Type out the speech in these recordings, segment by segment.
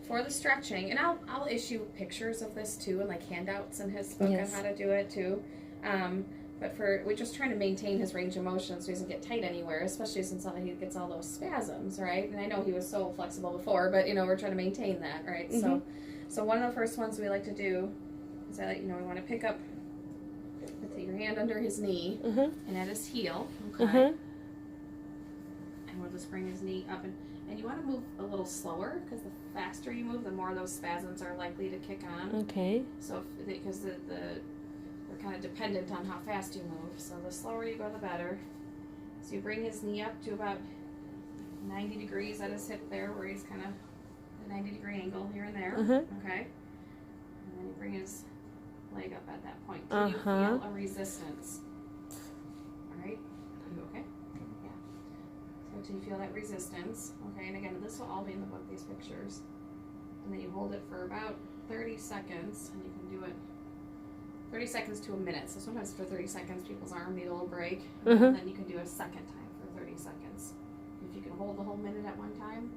for the stretching, and I'll issue pictures of this too, and like handouts in his book Yes. on how to do it too. But we're just trying to maintain his range of motion so he doesn't get tight anywhere, especially since he gets all those spasms, right? And I know he was so flexible before, but we're trying to maintain that, right? Mm-hmm. So one of the first ones we like to do is we want to pick up with your hand under his knee Mm-hmm. and at his heel, okay? Mm-hmm. And we'll just bring his knee up, and you want to move a little slower because the faster you move, the more those spasms are likely to kick on. Okay. So because we're kind of dependent on how fast you move. So the slower you go, the better. So you bring his knee up to about 90 degrees at his hip there, where he's kind of a 90-degree angle here and there. Mm-hmm. Okay. And then you bring his leg up at that point. Can you feel a resistance? All right. Are you okay? Yeah. So do you feel that resistance? Okay. And again, this will all be in the book, these pictures. And then you hold it for about 30 seconds, and you can do it 30 seconds to a minute. So sometimes for 30 seconds, people's arm need a little break. Mm-hmm. And then you can do a second time for 30 seconds. If you can hold the whole minute at one time,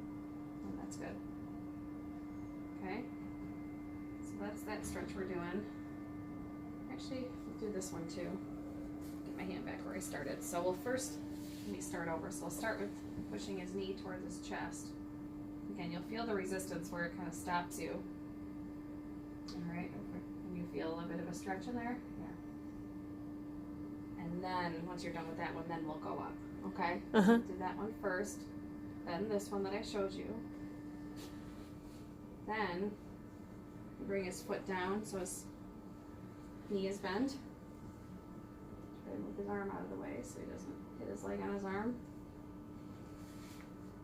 then that's good. Okay? So that's that stretch we're doing. Actually, we'll do this one too. Get my hand back where I started. So we'll first, let me start over. So I'll start with pushing his knee towards his chest. Again, you'll feel the resistance where it kind of stops you. All right, and you feel a bit of a stretch in there. Yeah. And then once you're done with that one, then we'll go up. Okay. Uh-huh. So do that one first. Then this one that I showed you. Then you bring his foot down so his knee is bent. Try to move his arm out of the way so he doesn't hit his leg on his arm.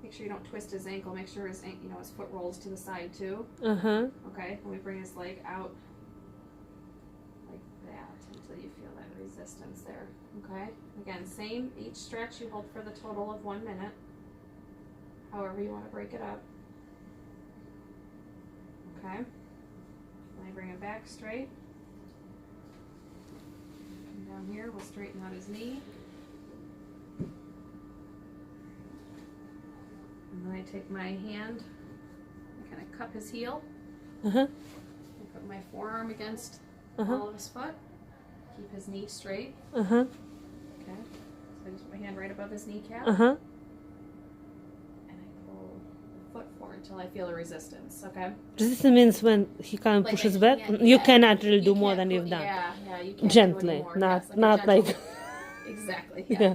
Make sure you don't twist his ankle. Make sure his foot rolls to the side too. Uh-huh. Okay, and we bring his leg out like that until you feel that resistance there. Okay, again, same each stretch you hold for the total of 1 minute. However you want to break it up. Okay, and I bring him back straight. And down here, we'll straighten out his knee. And then I take my hand, I kind of cup his heel. Uh-huh. I put my forearm against all of his foot. Keep his knee straight. Uh-huh. Okay. So I just put my hand right above his kneecap. Uh-huh. And I pull the foot forward until I feel a resistance. Okay. Resistance means when he kind of Like pushes I back. can't- You yeah, cannot really do you more can't than pull- you've done. Yeah, you can't Gently, do any more. not Yes, not a gentle- like exactly. Yeah. Yeah.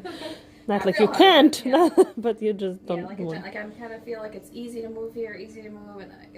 not Not like real you hard, can't, yeah. but you just don't Yeah, like want. I kind of feel like it's easy to move here, easy to move, and then